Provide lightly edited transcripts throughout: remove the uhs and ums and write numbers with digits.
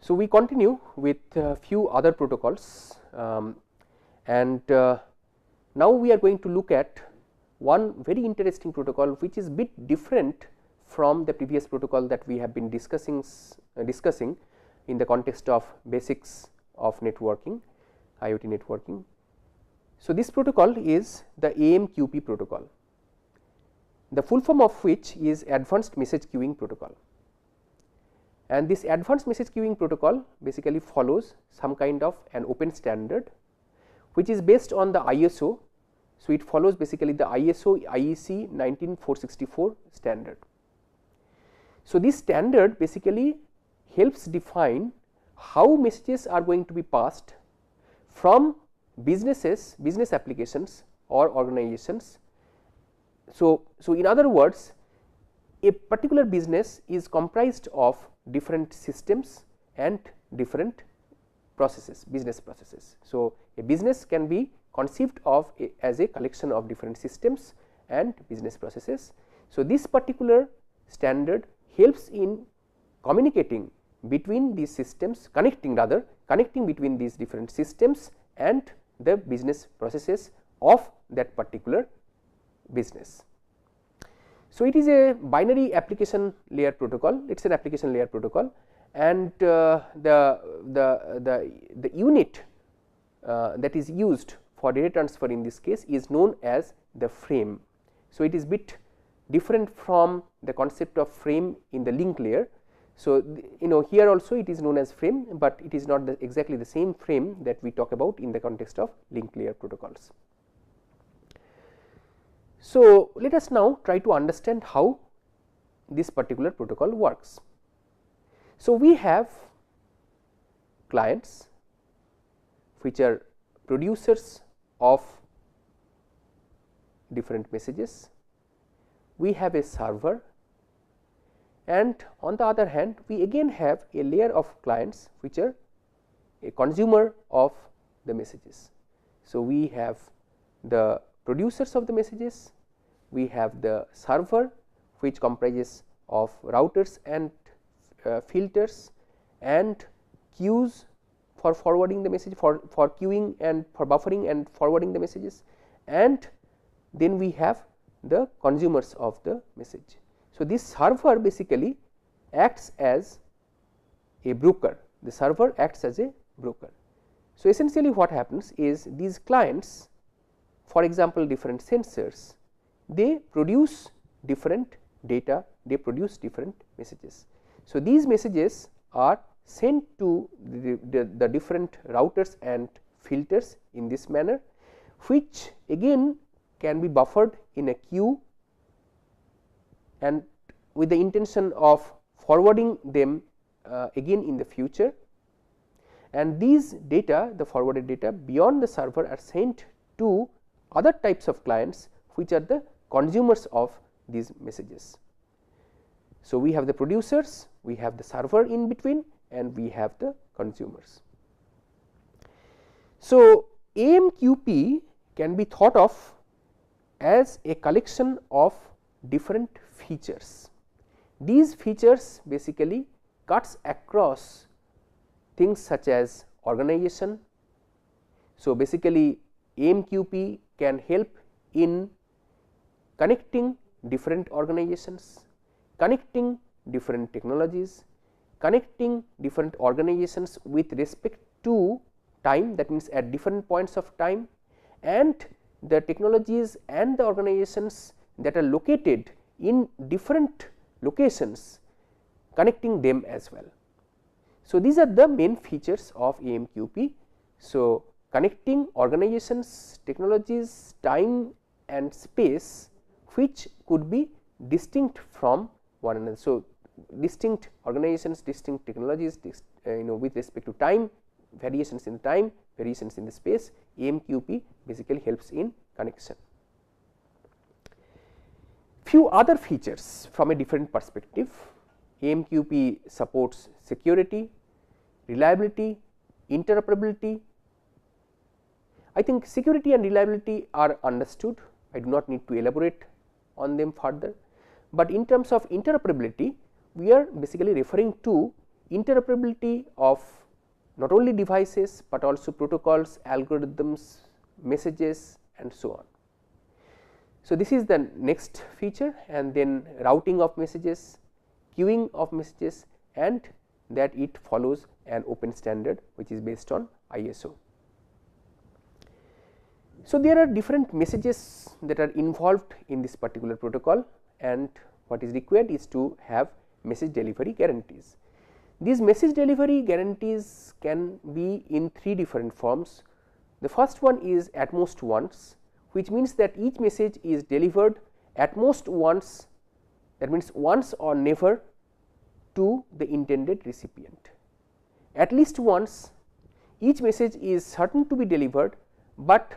So, we continue with few other protocols, and now we are going to look at one very interesting protocol, which is bit different from the previous protocol that we have been discussing in the context of basics of networking, IoT networking. So, this protocol is the AMQP protocol, the full form of which is Advanced Message Queuing Protocol. And this Advanced Message Queuing Protocol basically follows some kind of an open standard, which is based on the ISO. So, it follows basically the ISO IEC 19464 standard. So, this standard basically helps define how messages are going to be passed from business applications or organizations. So, in other words, a particular business is comprised of different systems and different processes, business processes. So, a business can be conceived of as a collection of different systems and business processes. So, this particular standard helps in communicating between these systems, connecting between these different systems and the business processes of that particular business. So, it is a binary application layer protocol, it is an application layer protocol, and the unit that is used for data transfer in this case is known as the frame. So, it is bit different from the concept of frame in the link layer. So, here also it is known as frame, but it is not exactly the same frame that we talk about in the context of link layer protocols. So, let us now try to understand how this particular protocol works. So, we have clients which are producers of different messages, we have a server, and on the other hand we again have a layer of clients which are a consumer of the messages. So, we have the producers of the messages, we have the server which comprises of routers and filters and queues for forwarding the message, for queuing and for buffering and forwarding the messages, and then we have the consumers of the message. So, this server basically acts as a broker, the server acts as a broker. So, essentially what happens is these clients, for example, different sensors, they produce different data, they produce different messages. So, these messages are sent to the different routers and filters in this manner, which again can be buffered in a queue and with the intention of forwarding them again in the future, and these data, the forwarded data beyond the server, are sent to other types of clients which are the consumers of these messages. So, we have the producers, we have the server in between, and we have the consumers. So, AMQP can be thought of as a collection of different features. These features basically cuts across things such as organization. So, basically AMQP can help in connecting different organizations, connecting different technologies, connecting different organizations with respect to time, that means at different points of time, and the technologies and the organizations that are located in different locations, connecting them as well. So, these are the main features of AMQP. So, connecting organizations, technologies, time and space which could be distinct from one another. So, distinct organizations, distinct technologies, with respect to time, variations in time, variations in the space, AMQP basically helps in connection. Few other features from a different perspective. AMQP supports security, reliability, interoperability. I think security and reliability are understood, I do not need to elaborate on them further, but in terms of interoperability, we are basically referring to interoperability of not only devices, but also protocols, algorithms, messages and so on. So, this is the next feature, and then routing of messages, queuing of messages, and that it follows an open standard which is based on ISO. So, there are different messages that are involved in this particular protocol, and what is required is to have message delivery guarantees. These message delivery guarantees can be in three different forms. The first one is at most once, which means that each message is delivered at most once, that means once or never, to the intended recipient. At least once, each message is certain to be delivered, but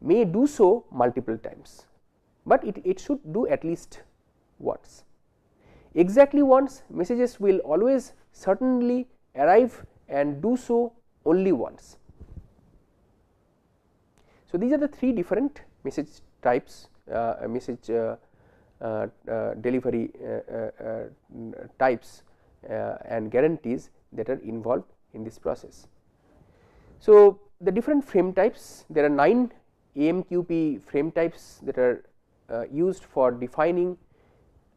may do so multiple times, but it should do at least once. Exactly once, messages will always certainly arrive and do so only once. So, these are the three different message types, message delivery types and guarantees that are involved in this process. So, the different frame types, there are 9 AMQP frame types that are used for defining,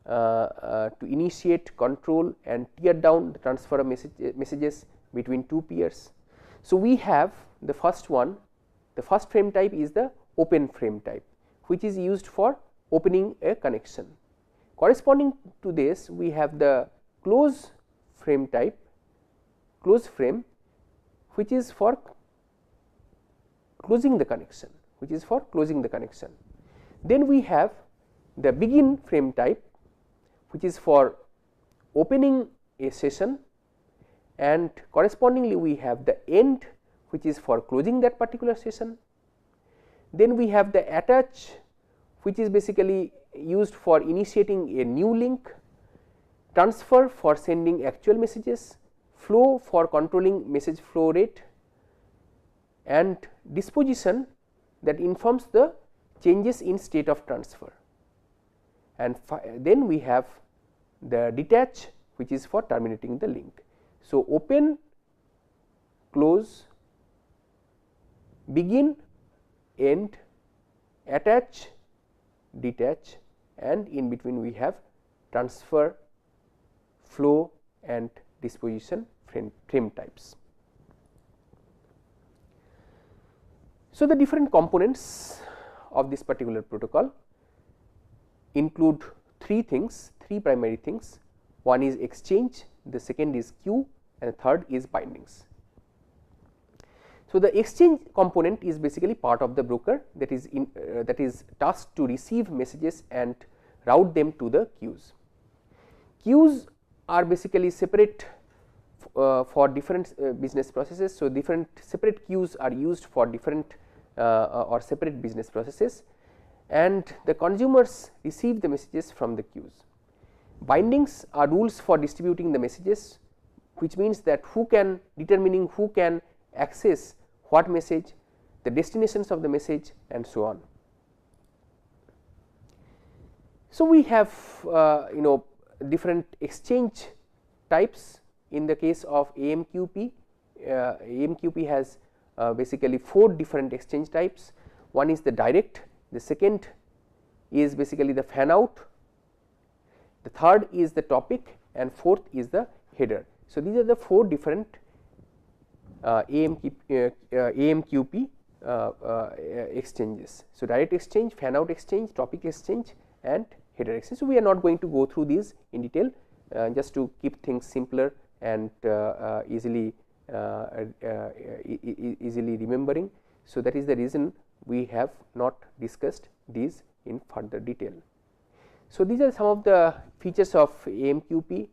to initiate, control and tear down the transfer of messages between two peers. So, we have the first one, the first frame type is the open frame type, which is used for opening a connection. Corresponding to this, we have the close frame type, close frame, which is for closing the connection, Then we have the begin frame type, which is for opening a session, and correspondingly we have the end, which is for closing that particular session. Then we have the attach, which is basically used for initiating a new link, transfer for sending actual messages, flow for controlling message flow rate, and disposition that informs the changes in state of transfer. And then we have the detach, which is for terminating the link. So, open, close, begin, end, attach, detach, and in between we have transfer, flow and disposition frame types. So, the different components of this particular protocol include three primary things. One is exchange, the second is queue, and the third is bindings. So, the exchange component is basically part of the broker that is tasked to receive messages and route them to the queues. Queues are basically separate for different business processes. So, different separate queues are used for different or separate business processes, and the consumers receive the messages from the queues. Bindings are rules for distributing the messages, which means that determining who can access what message, the destinations of the message and so on. So, we have different exchange types. In the case of AMQP, AMQP has basically 4 different exchange types. One is the direct, the second is basically the fan out, the third is the topic, and fourth is the header. So, these are the 4 different AMQP exchanges. So, direct exchange, fan out exchange, topic exchange and header exchange. So, we are not going to go through these in detail, just to keep things simpler and easily remembering. So, that is the reason we have not discussed these in further detail. So, these are some of the features of AMQP.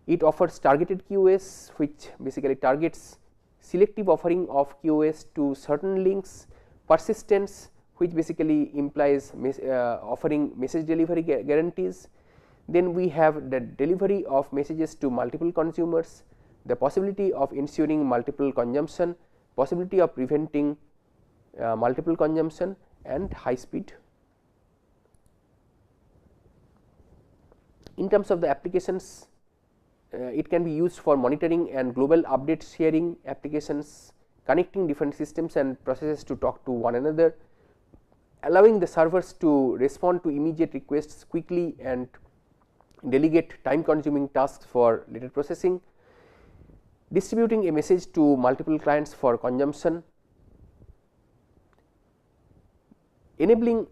It offers targeted QoS, which basically targets selective offering of QoS to certain links, persistence, which basically implies offering message delivery guarantees. Then we have the delivery of messages to multiple consumers, the possibility of ensuring multiple consumption, possibility of preventing multiple consumption, and high speed. In terms of the applications, it can be used for monitoring and global update sharing applications, connecting different systems and processes to talk to one another, allowing the servers to respond to immediate requests quickly and delegate time consuming tasks for later processing, distributing a message to multiple clients for consumption, enabling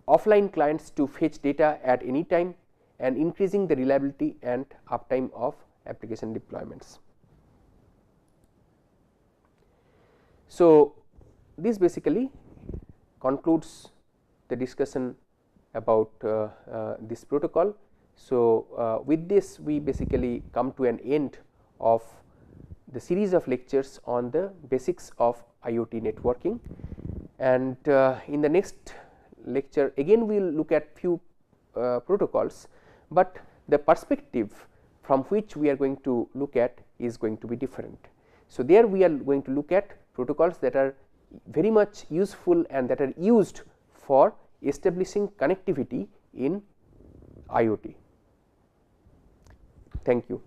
offline clients to fetch data at any time, and increasing the reliability and uptime of application deployments. So, this basically concludes the discussion about this protocol. So, with this we basically come to an end of the series of lectures on the basics of IoT networking, and in the next lecture again we will look at few protocols, but the perspective from which we are going to look at is going to be different. So, there we are going to look at protocols that are very much useful and that are used for establishing connectivity in IoT. Thank you.